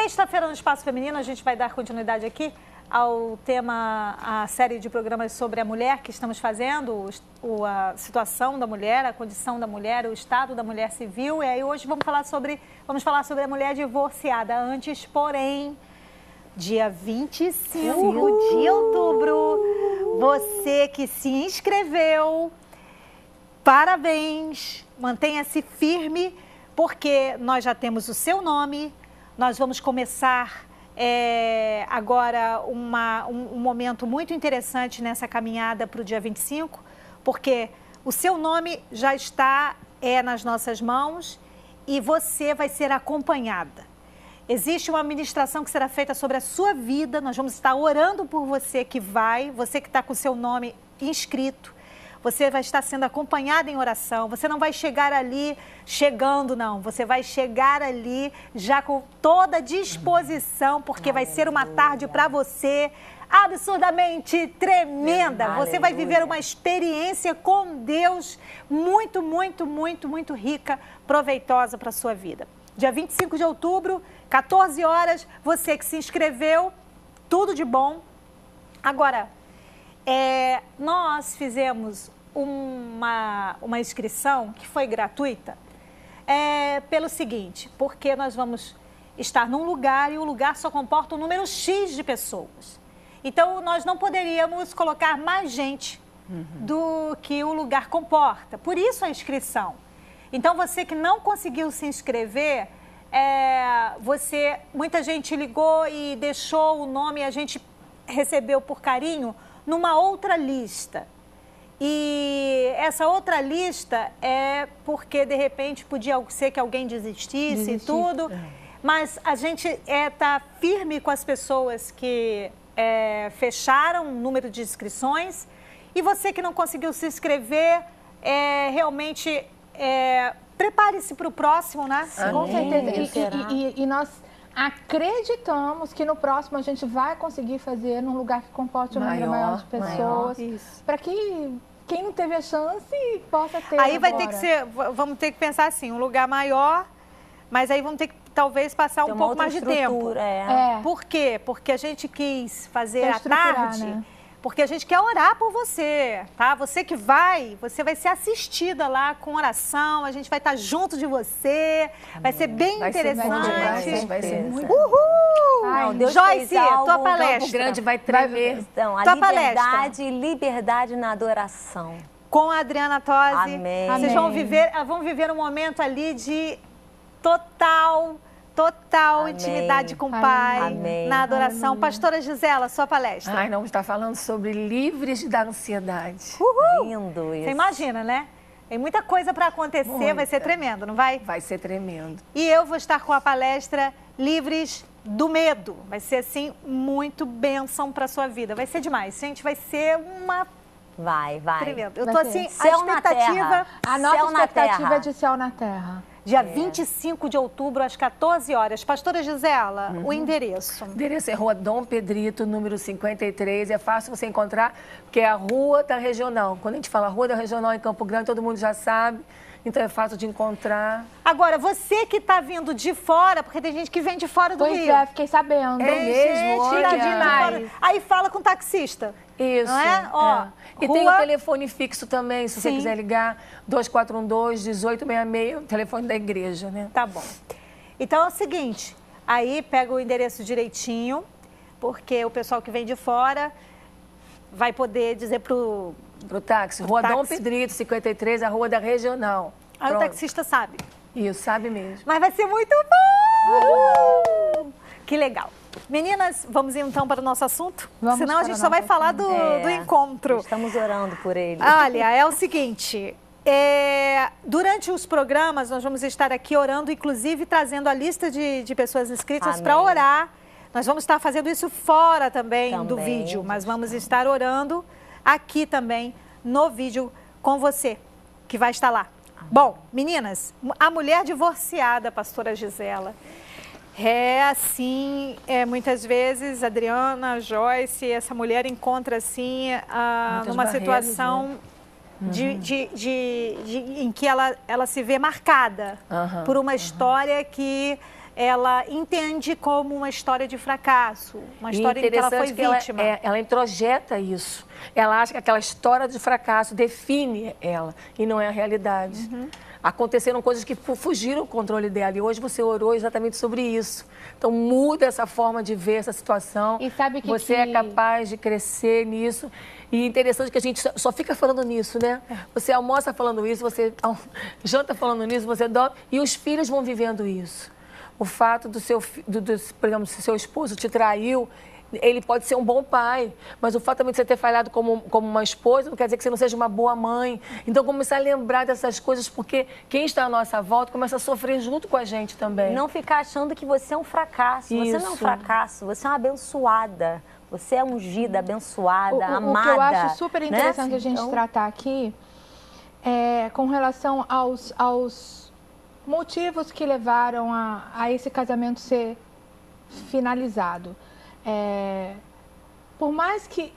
Sexta-feira no Espaço Feminino, a gente vai dar continuidade aqui ao tema, a série de programas sobre a mulher que estamos fazendo, a situação da mulher, a condição da mulher, o estado da mulher civil. E aí hoje vamos falar sobre a mulher divorciada. Antes, porém, dia 25 de outubro, você que se inscreveu, parabéns, mantenha-se firme, porque nós já temos o seu nome. Nós vamos começar agora um momento muito interessante nessa caminhada para o dia 25, porque o seu nome já está nas nossas mãos e você vai ser acompanhada. Existe uma ministração que será feita sobre a sua vida, nós vamos estar orando por você você que está com o seu nome inscrito. Você vai estar sendo acompanhada em oração. Você não vai chegar ali chegando, não. Você vai chegar ali já com toda disposição, porque vai ser uma tarde para você absurdamente tremenda. Você vai viver uma experiência com Deus muito, muito, muito, muito rica, proveitosa para a sua vida. Dia 25 de outubro, 14 horas, você que se inscreveu, tudo de bom. Agora, nós fizemos uma inscrição que foi gratuita pelo seguinte, porque nós vamos estar num lugar e o lugar só comporta um número X de pessoas. Então, nós não poderíamos colocar mais gente do que o lugar comporta. Por isso a inscrição. Então, você que não conseguiu se inscrever, muita gente ligou e deixou o nome, a gente recebeu por carinho numa outra lista. E essa outra lista é porque, de repente, podia ser que alguém desistisse e tudo. Mas a gente está firme com as pessoas que fecharam o número de inscrições. E você que não conseguiu se inscrever, realmente prepare-se para o próximo, né? Com certeza. E nós acreditamos que no próximo a gente vai conseguir fazer num lugar que comporte um número maior de pessoas, para que quem não teve a chance possa ter. Aí vai ter que ser, vamos ter que pensar assim, um lugar maior, mas aí vamos ter que talvez passar um pouco mais de tempo. Por quê? Porque a gente quis fazer à tarde, né? Porque a gente quer orar por você, tá? Você que você vai ser assistida lá com oração, a gente vai estar junto de você, vai ser bem interessante. Vai ser muito. Uhul! Não, Deus Joyce, tua palestra. O grande vai tremer. Então, a liberdade na adoração. Com a Adriana Tosi. Amém. Vocês vão viver um momento ali de total intimidade com o Pai, na adoração. Amém. Pastora Gisela, sua palestra. Nós vamos estar falando sobre livres da ansiedade. Uhul. Lindo isso. Você imagina, né? Tem muita coisa para acontecer, vai ser tremendo, não vai? Vai ser tremendo. E eu vou estar com a palestra Livres do Medo. Vai ser, assim, muito bênção para a sua vida. Vai ser demais, gente. Vai ser uma... Vai. Tremendo. Eu tô assim, céu a expectativa... A nossa expectativa é de céu na terra. Dia 25 de outubro, às 14 horas. Pastora Gisela, o endereço. O endereço é Rua Dom Pedrito, número 53. É fácil você encontrar, porque é a Rua da Regional. Quando a gente fala Rua da Regional em Campo Grande, todo mundo já sabe. Então é fácil de encontrar. Agora, você que está vindo de fora, porque tem gente que vem de fora do Rio. Pois é, fiquei sabendo. Mesmo, Tira demais. Aí fala com o taxista. Isso. Não é? Ó, e tem o telefone fixo também, se você quiser ligar, 2412-1866, o telefone da igreja, né? Tá bom. Então é o seguinte, aí pega o endereço direitinho, porque o pessoal que vem de fora vai poder dizer pro táxi. Rua Dom Pedrito, 53, a Rua da Regional. Aí o taxista sabe. Isso, sabe mesmo. Mas vai ser muito bom! Que legal. Meninas, vamos então para o nosso assunto? Senão a gente só vai falar do encontro. Estamos orando por ele. Olha, é o seguinte, durante os programas nós vamos estar aqui orando, inclusive trazendo a lista de pessoas inscritas para orar. Nós vamos estar fazendo isso fora também do vídeo, mas vamos estar orando aqui também no vídeo com você, que vai estar lá. Bom, meninas, a mulher divorciada, pastora Gisela, assim, muitas vezes, Adriana, Joyce, essa mulher encontra, assim, numa situação, né? em que ela se vê marcada por uma história que ela entende como uma história de fracasso, uma história em que ela foi vítima. Ela introjeta isso. Ela acha que aquela história de fracasso define ela e não é a realidade. Aconteceram coisas que fugiram do controle dela e hoje você orou exatamente sobre isso. Então muda essa forma de ver essa situação. E sabe que você é capaz de crescer nisso. E interessante que a gente só fica falando nisso, né? Você almoça falando isso, você janta falando nisso, você dorme e os filhos vão vivendo isso. O fato por exemplo, se seu esposo te traiu, ele pode ser um bom pai, mas o fato também de você ter falhado como uma esposa não quer dizer que você não seja uma boa mãe. Então, começar a lembrar dessas coisas, porque quem está à nossa volta começa a sofrer junto com a gente também. Não ficar achando que você é um fracasso. Isso. Você não é um fracasso, você é uma abençoada. Você é ungida, abençoada, amada. O que eu acho super interessante, né? A gente tratar aqui é com relação aos motivos que levaram a esse casamento ser finalizado. Por mais que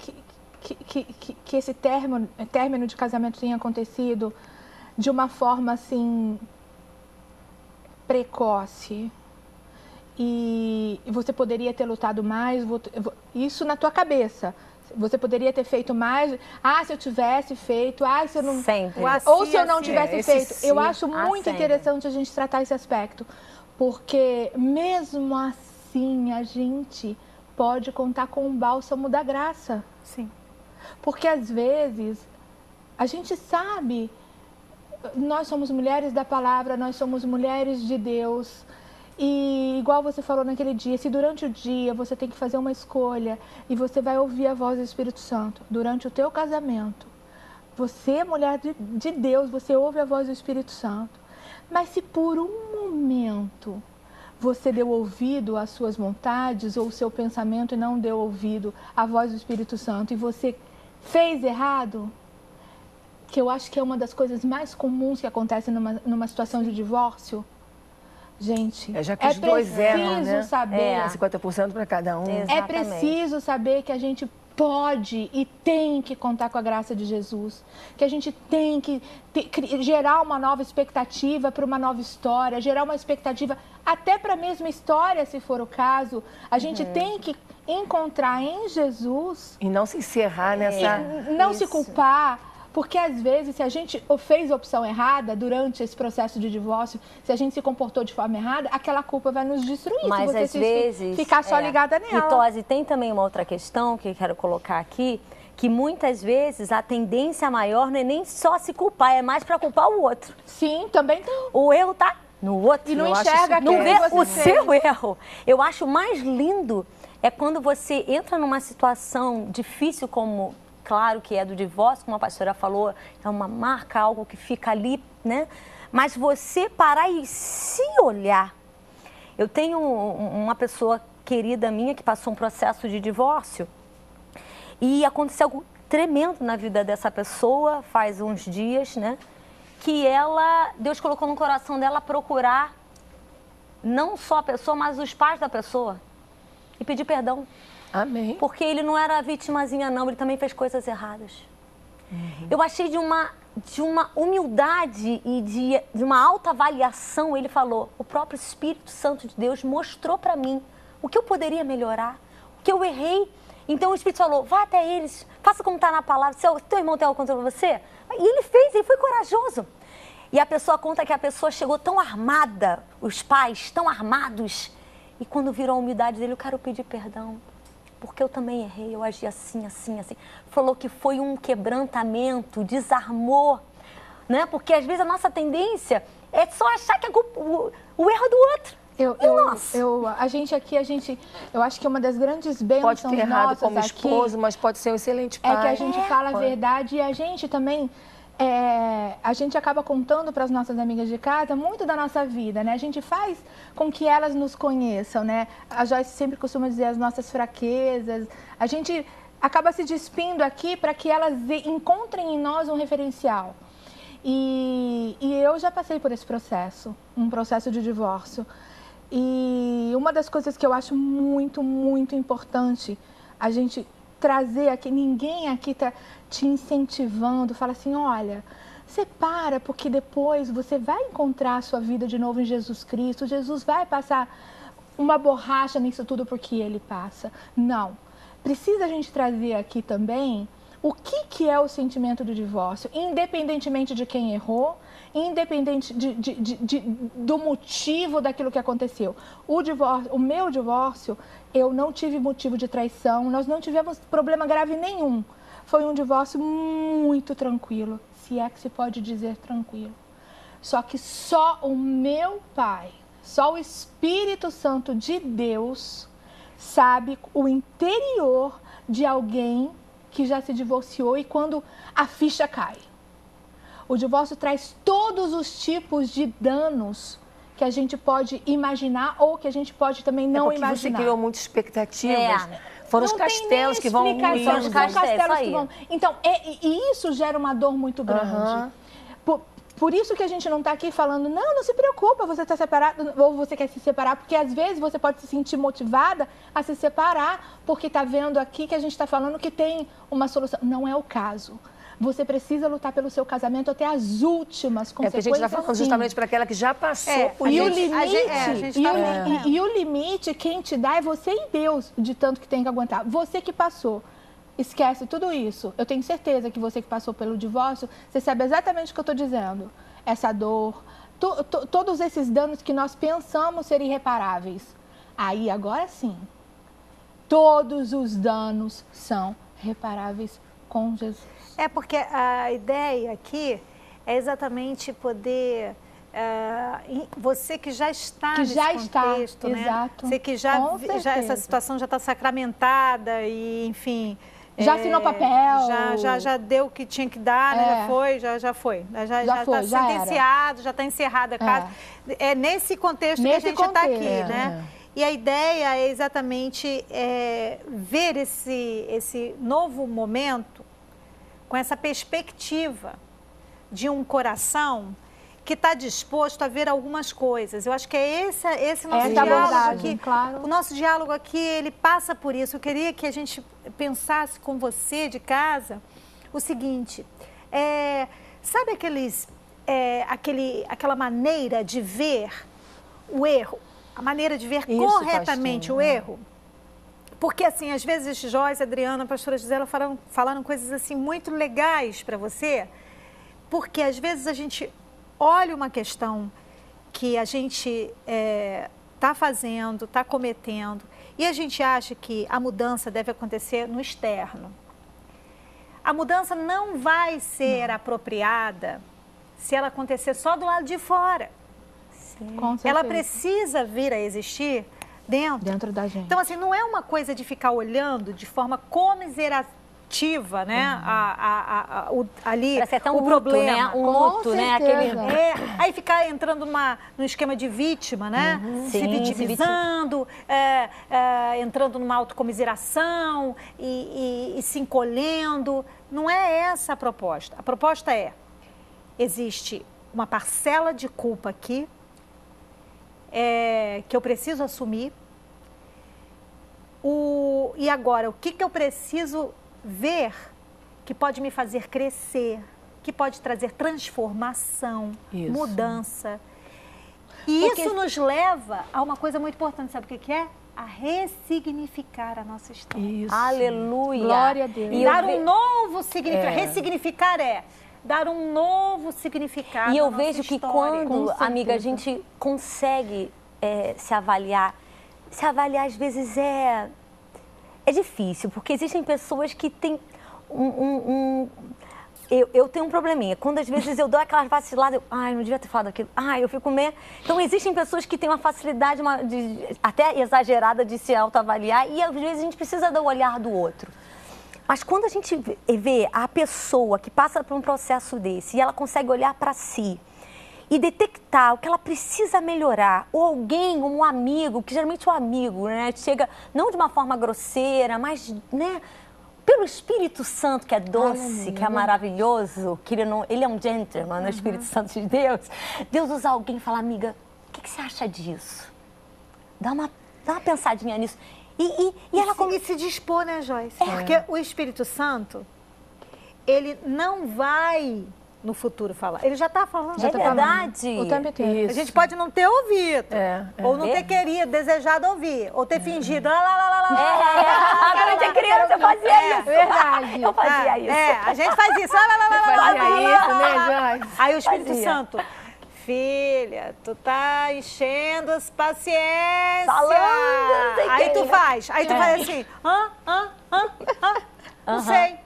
esse término de casamento tenha acontecido de uma forma assim precoce e você poderia ter lutado mais, isso na tua cabeça. Você poderia ter feito mais. Se eu tivesse feito. Se eu não. Sempre. Ou se eu não tivesse feito. Eu acho muito interessante a gente tratar esse aspecto. Porque mesmo assim a gente pode contar com o bálsamo da graça. Sim. Porque às vezes a gente sabe, nós somos mulheres da palavra, nós somos mulheres de Deus. E igual você falou naquele dia, se durante o dia você tem que fazer uma escolha e você vai ouvir a voz do Espírito Santo durante o teu casamento, você é mulher de Deus, você ouve a voz do Espírito Santo. Mas se por um momento você deu ouvido às suas vontades ou o seu pensamento e não deu ouvido à voz do Espírito Santo e você fez errado, que eu acho que é uma das coisas mais comuns que acontecem numa situação de divórcio, gente, já que os dois erram, né? Saber, 50% para cada um. Exatamente. É preciso saber que a gente pode e tem que contar com a graça de Jesus, que a gente tem que gerar uma nova expectativa para uma nova história, gerar uma expectativa até para a mesma história, se for o caso. A gente tem que encontrar em Jesus e não se encerrar nessa... Não se culpar. Porque, às vezes, se a gente fez a opção errada durante esse processo de divórcio, se a gente se comportou de forma errada, aquela culpa vai nos destruir. Mas, se você às vezes... ficar só ligada nela. E, Tosi, tem também uma outra questão que eu quero colocar aqui, que muitas vezes a tendência maior não é nem só se culpar, é mais para culpar o outro. Sim, também tem. O erro tá no outro. E não enxerga não vê o fez. seu erro. Eu acho mais lindo é quando você entra numa situação difícil como... Claro que é do divórcio, como a pastora falou, é uma marca, algo que fica ali, né? Mas você parar e se olhar. Eu tenho uma pessoa querida minha que passou um processo de divórcio e aconteceu algo tremendo na vida dessa pessoa faz uns dias, né? Que Deus colocou no coração dela procurar não só a pessoa, mas os pais da pessoa e pedir perdão. Amém. Porque ele não era vitimazinha, não. Ele também fez coisas erradas. Eu achei de uma humildade e de uma alta avaliação. Ele falou, o próprio Espírito Santo de Deus mostrou para mim o que eu poderia melhorar, o que eu errei. Então o Espírito falou, vá até eles, faça como está na palavra. Se teu irmão tem algo contra você. E ele fez, ele foi corajoso. E a pessoa conta que a pessoa chegou tão armada, os pais tão armados. E quando virou a humildade dele, eu quero pedir perdão. Porque eu também errei, eu agi assim, assim, assim. Falou que foi um quebrantamento, desarmou, né? Porque às vezes a nossa tendência é só achar que é o erro do outro. Eu acho que uma das grandes bênçãos pode ter errado nossas como esposo, aqui, mas pode ser um excelente pai. É que a gente fala a verdade e a gente também... a gente acaba contando para as nossas amigas de casa muito da nossa vida, né? A gente faz com que elas nos conheçam, né? A Joyce sempre costuma dizer as nossas fraquezas. A gente acaba se despindo aqui para que elas encontrem em nós um referencial. E eu já passei por esse processo, um processo de divórcio. E uma das coisas que eu acho muito, muito importante a gente trazer aqui, ninguém aqui está te incentivando, fala assim, olha, Separa, porque depois você vai encontrar a sua vida de novo em Jesus Cristo. Jesus vai passar uma borracha nisso tudo porque Ele passa. Não. Precisa a gente trazer aqui também o que é o sentimento do divórcio, independentemente de quem errou, independente do motivo daquilo que aconteceu. O meu divórcio, eu não tive motivo de traição, nós não tivemos problema grave nenhum. Foi um divórcio muito tranquilo, se é que se pode dizer tranquilo. Só que só o meu pai, só o Espírito Santo de Deus sabe o interior de alguém que já se divorciou e quando a ficha cai. O divórcio traz todos os tipos de danos que a gente pode imaginar ou que a gente pode também não imaginar. Você criou muitas expectativas. Foram os castelos que vão... São os castelos que vão... Então, e isso gera uma dor muito grande. Por isso que a gente não está aqui falando, não se preocupa, você está separado, ou você quer se separar, porque às vezes você pode se sentir motivada a se separar, porque está vendo aqui que a gente está falando que tem uma solução. Não é o caso. Você precisa lutar pelo seu casamento até as últimas consequências. É porque a gente está falando justamente para aquela que já passou por isso. E o limite, quem te dá é você e Deus, de tanto que tem que aguentar. Você que passou. Esquece tudo isso. Eu tenho certeza que você que passou pelo divórcio, você sabe exatamente o que eu estou dizendo. Essa dor, todos esses danos que nós pensamos ser irreparáveis. Aí, agora sim, todos os danos são reparáveis com Jesus. É porque a ideia aqui é exatamente poder... você que já está nesse contexto, né? Exato. Você que já essa situação já está sacramentada e, enfim... Já assinou papel. Já deu o que tinha que dar, né? Já foi. Já está sentenciado, já está encerrada a casa. É nesse contexto que a gente está aqui, né? E a ideia é exatamente ver esse novo momento com essa perspectiva de um coração que está disposto a ver algumas coisas. Eu acho que é esse nosso diálogo aqui. Claro. O nosso diálogo aqui, ele passa por isso. Eu queria que a gente pensasse com você de casa o seguinte, sabe aquela maneira de ver o erro, a maneira de ver corretamente o erro? Porque, assim, às vezes, Joyce, Adriana, a pastora Gisela falaram coisas, assim, muito legais para você, porque, às vezes, a gente olha uma questão que a gente está fazendo, está cometendo, e a gente acha que a mudança deve acontecer no externo. A mudança não vai ser apropriada se ela acontecer só do lado de fora. Sim. Com certeza. Ela precisa vir a existir dentro da gente. Então, assim, não é uma coisa de ficar olhando de forma comiserativa, né? Ali, parece até o problema. Né? Um luto, né? Aí ficar entrando no esquema de vítima, né? Se vitimizando, entrando numa autocomiseração e se encolhendo. Não é essa a proposta. A proposta existe uma parcela de culpa aqui, que eu preciso assumir. E agora, o que eu preciso ver que pode me fazer crescer, que pode trazer transformação, mudança. E isso nos leva a uma coisa muito importante, sabe o que é? A ressignificar a nossa história. Isso. Aleluia! Glória a Deus. E dar um novo significado. Ressignificar dar um novo significado. E eu vejo que quando, amiga, a gente consegue se avaliar às vezes é difícil, porque existem pessoas que têm eu tenho um probleminha. Quando às vezes eu dou aquelas vaciladas, não devia ter falado aquilo, eu fico meio... Então existem pessoas que têm uma facilidade até exagerada de se autoavaliar e às vezes a gente precisa do olhar do outro. Mas quando a gente vê a pessoa que passa por um processo desse e ela consegue olhar para si e detectar o que ela precisa melhorar, ou alguém, um amigo, que geralmente o amigo, né, chega não de uma forma grosseira, mas, né, pelo Espírito Santo, que é doce, que é maravilhoso, que ele é um gentleman, o Espírito Santo de Deus, Deus usa alguém e fala, amiga, o que você acha disso? Dá uma pensadinha nisso. E se dispor, né, Joyce? Porque o Espírito Santo, ele não vai no futuro falar. Ele já está falando. É verdade. O tempo inteiro. Isso. A gente pode não ter ouvido, ou não ter querido, desejado ouvir, ou ter fingido. Quando eu tinha criança, eu fazia isso. Verdade. Eu fazia isso. A gente faz isso. Fazia isso, né, Joyce? Aí o Espírito Santo, filha, tu tá enchendo as paciências. Falando, aí tu faz assim,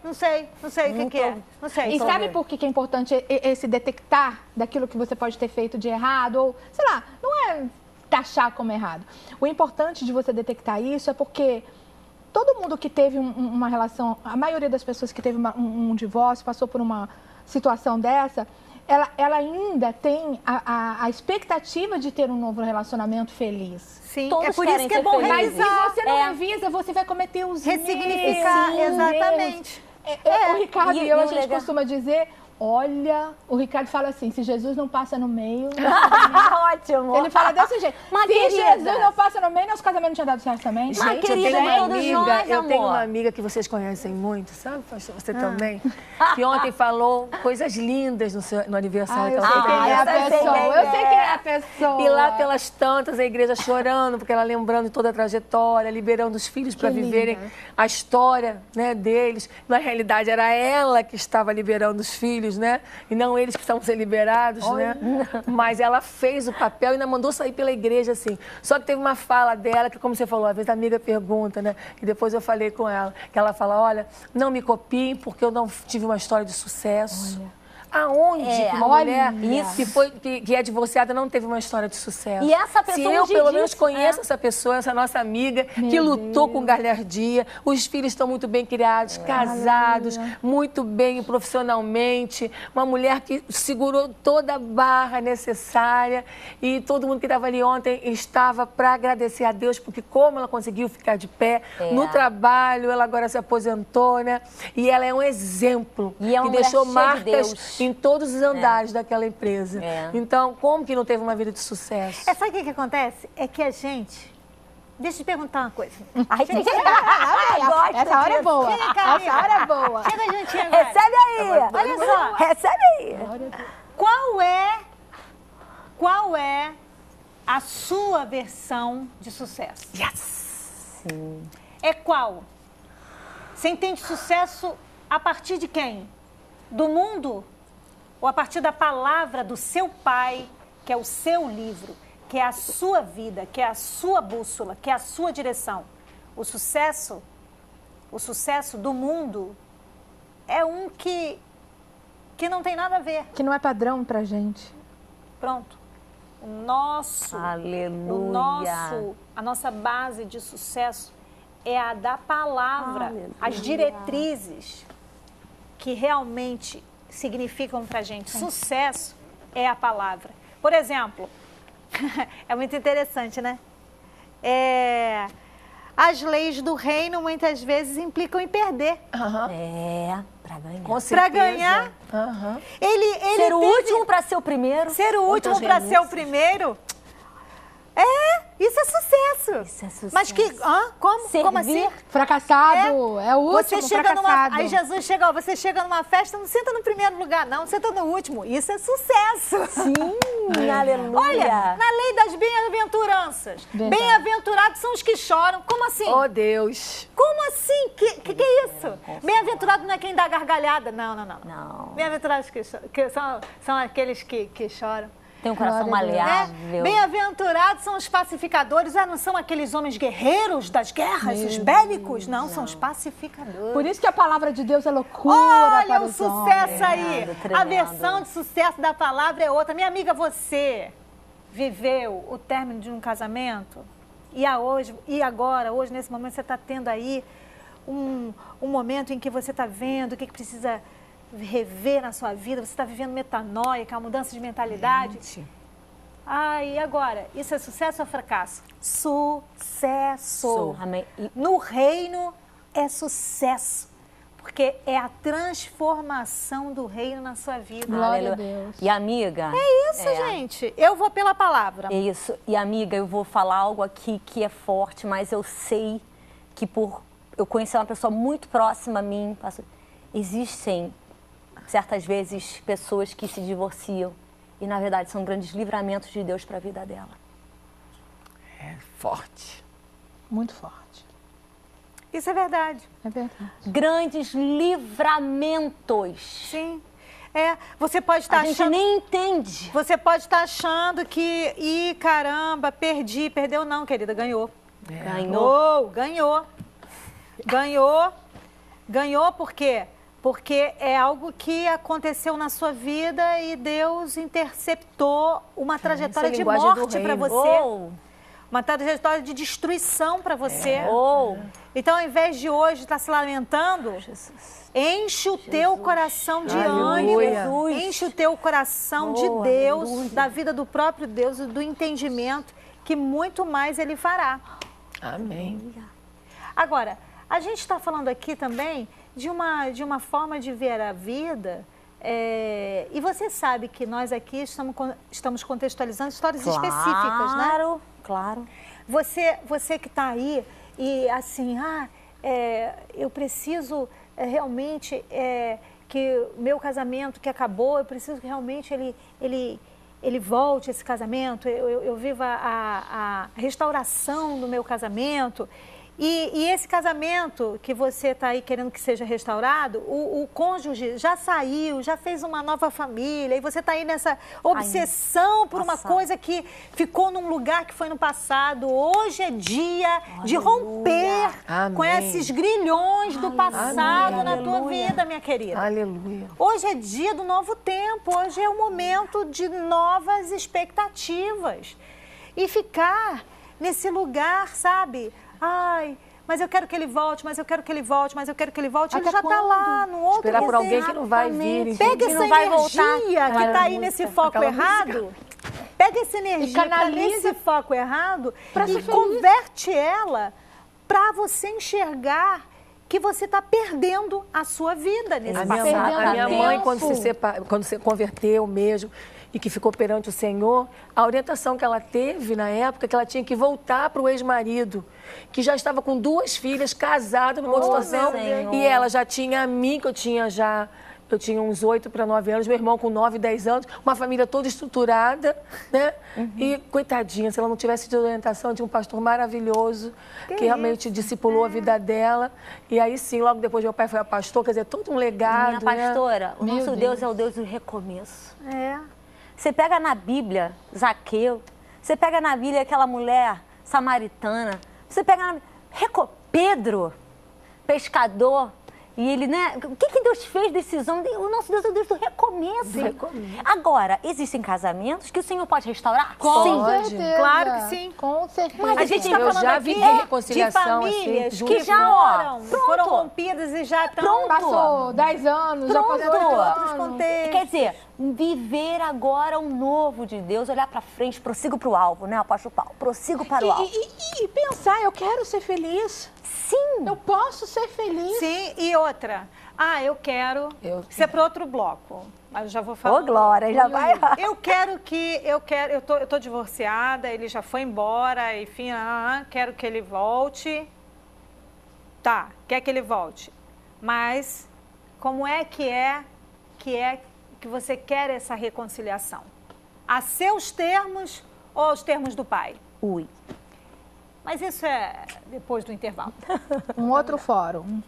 não sei o que é. Não sei. E sabe por que é importante esse detectar daquilo que você pode ter feito de errado? Ou, sei lá, não é taxar como errado. O importante de você detectar isso é porque todo mundo que teve uma relação, a maioria das pessoas que teve um divórcio, passou por uma situação dessa, ela ainda tem a expectativa de ter um novo relacionamento feliz. Sim, todos é por isso que é bom Mas se revisar. você não revisa, você vai cometer os Ressignificar, exatamente. O Ricardo e eu, a gente costuma dizer, olha, o Ricardo fala assim, se Jesus não passa no meio... Ótimo. Ele fala desse jeito. Mas, se querida, Jesus não passa no meio, nosso casamento não tinha dado certo também. Mas, Gente, querida, eu tenho uma amiga que vocês conhecem muito, sabe, pastor? Você também, que ontem falou coisas lindas no aniversário. Eu sei quem é a pessoa. Eu sei quem é a pessoa. E lá pelas tantas, a igreja chorando, porque ela lembrando toda a trajetória, liberando os filhos para viverem a história, né, deles. Na realidade, era ela que estava liberando os filhos, né? E não eles que precisavam ser liberados, né? Mas ela fez o papel e ainda mandou sair pela igreja, assim. Só que teve uma fala dela, que como você falou, às vezes a amiga pergunta, né? E depois eu falei com ela, que ela fala, olha, não me copiem porque eu não tive uma história de sucesso. Olha. Aonde que uma mulher que é divorciada não teve uma história de sucesso? E essa pessoa Se eu, pelo menos, conheço essa pessoa, essa nossa amiga, que lutou com galhardia, os filhos estão muito bem criados, casados, muito bem profissionalmente, uma mulher que segurou toda a barra necessária e todo mundo que estava ali ontem estava para agradecer a Deus, porque como ela conseguiu ficar de pé no trabalho, ela agora se aposentou, né? E ela é um exemplo e deixou marcas em todos os andares daquela empresa. Então, como que não teve uma vida de sucesso? Sabe o que acontece? É que a gente... Deixa eu te perguntar uma coisa. Essa hora é boa. Essa hora é boa. Chega juntinho agora. Recebe aí. Olha só. Recebe aí. Qual é a sua versão de sucesso? Yes! Sim. É qual? Você entende sucesso a partir de quem? Do mundo? Ou a partir da palavra do seu pai, que é o seu livro, que é a sua vida, que é a sua bússola, que é a sua direção? O sucesso do mundo é um que não tem nada a ver. Que não é padrão pra gente. Pronto. A nossa base de sucesso é a da palavra. Aleluia. As diretrizes que realmente significam pra gente. Sucesso é a palavra. Por exemplo, é muito interessante, né? As leis do reino muitas vezes implicam em perder. Pra ganhar. Com certeza. Pra ganhar. Ele ser o último pra ser o primeiro. Ser o último pra ser o primeiro. Isso é sucesso. Isso é sucesso. Mas que, como assim? Fracassado, é o último, você chega fracassado. Aí Jesus chega, você chega numa festa, não senta no primeiro lugar, não, senta no último. Isso é sucesso. Sim, aleluia. Olha, na lei das bem-aventuranças, bem-aventurados são os que choram. Como assim? Oh, Deus. Como assim? Que é isso? Bem-aventurado não é quem dá gargalhada. Não. Bem-aventurados que são aqueles que choram. Tem um coração maleável. Bem-aventurados são os pacificadores. Não são aqueles homens guerreiros das guerras, os bélicos. Não, são os pacificadores. Por isso que a palavra de Deus é loucura. Olha o sucesso aí. A versão de sucesso da palavra é outra. Minha amiga, você viveu o término de um casamento? E agora, hoje, nesse momento, você está tendo aí um momento em que você está vendo o que precisa rever na sua vida, você está vivendo metanoia, que é uma mudança de mentalidade. E agora? Isso é sucesso ou fracasso? Sucesso. Amém. No reino é sucesso, porque é a transformação do reino na sua vida. Glória a Deus. E amiga... É isso, gente. Eu vou pela palavra. É isso. E amiga, eu vou falar algo aqui que é forte, mas eu sei que eu conheci uma pessoa muito próxima a mim, existem certas vezes, pessoas que se divorciam e, na verdade, são grandes livramentos de Deus para a vida dela. É forte. Muito forte. Isso é verdade. É verdade. Grandes livramentos. Sim. Você pode estar achando... A gente nem entende. Você pode estar achando que, ih, caramba, perdi. Perdeu não, querida, ganhou. Ganhou por quê? Porque é algo que aconteceu na sua vida e Deus interceptou uma trajetória de morte para você. Uma trajetória de destruição para você. Então, ao invés de hoje estar se lamentando, enche o teu coração de ânimo, enche o teu coração de Deus, da vida do próprio Deus e do entendimento que muito mais Ele fará. Amém. Agora, a gente está falando aqui também de uma forma de ver a vida, e você sabe que nós aqui estamos contextualizando histórias específicas, né? Claro. Você que está aí e assim, eu preciso realmente que o meu casamento que acabou, eu preciso que realmente ele volte esse casamento, eu viva a restauração do meu casamento. E esse casamento que você está aí querendo que seja restaurado, o cônjuge já saiu, já fez uma nova família, e você está aí nessa obsessão por uma coisa que ficou num lugar que foi no passado. Hoje é dia de romper com esses grilhões do passado na tua vida, minha querida. Aleluia. Hoje é dia do novo tempo, hoje é o momento de novas expectativas. E ficar nesse lugar, sabe? Ai, mas eu quero que ele volte, mas eu quero que ele volte, mas eu quero que ele volte. Ele já está lá no outro. Esperar por alguém que não vai vir. Pega essa energia que está aí nesse foco errado. Pega essa energia que está nesse foco errado e converte ela para você enxergar que você está perdendo a sua vida nesse passado. A minha mãe, quando se converteu mesmo, e que ficou perante o Senhor, a orientação que ela teve na época, que ela tinha que voltar para o ex-marido, que já estava com 2 filhas, casada numa outra situação, e ela já tinha a mim, que eu tinha uns 8 para 9 anos, meu irmão com 9, 10 anos, uma família toda estruturada, né? E, coitadinha, se ela não tivesse tido orientação, tinha um pastor maravilhoso, que realmente discipulou a vida dela. E aí sim, logo depois meu pai foi a pastor, quer dizer, todo um legado. Minha pastora, o nosso Deus é o Deus do recomeço. Você pega na Bíblia Zaqueu, você pega na Bíblia aquela mulher samaritana, você pega na Pedro, pescador, e ele, né? O que Deus fez desses homens? O nosso Deus é o Deus do recomeço. Agora, existem casamentos que o Senhor pode restaurar? Com certeza. Claro que sim. Com certeza. Mas a gente está falando aqui de famílias que já foram rompidas e já estão... Passou 10 anos, já passou 8 outros contextos. Quer dizer, viver agora o novo de Deus, olhar para frente, prossigo para o alvo, né, Apóstolo Paulo? Prossigo para o alvo. E pensar, eu quero ser feliz. Sim. Eu posso ser feliz. Sim, e outra. Eu quero ser para outro bloco. Mas eu já vou falar. Ô, Glória, já vai. Eu tô divorciada, ele já foi embora, enfim, quero que ele volte. Tá, quer que ele volte. Mas como é que você quer essa reconciliação? A seus termos ou aos termos do pai? Mas isso é depois do intervalo. Um outro fórum.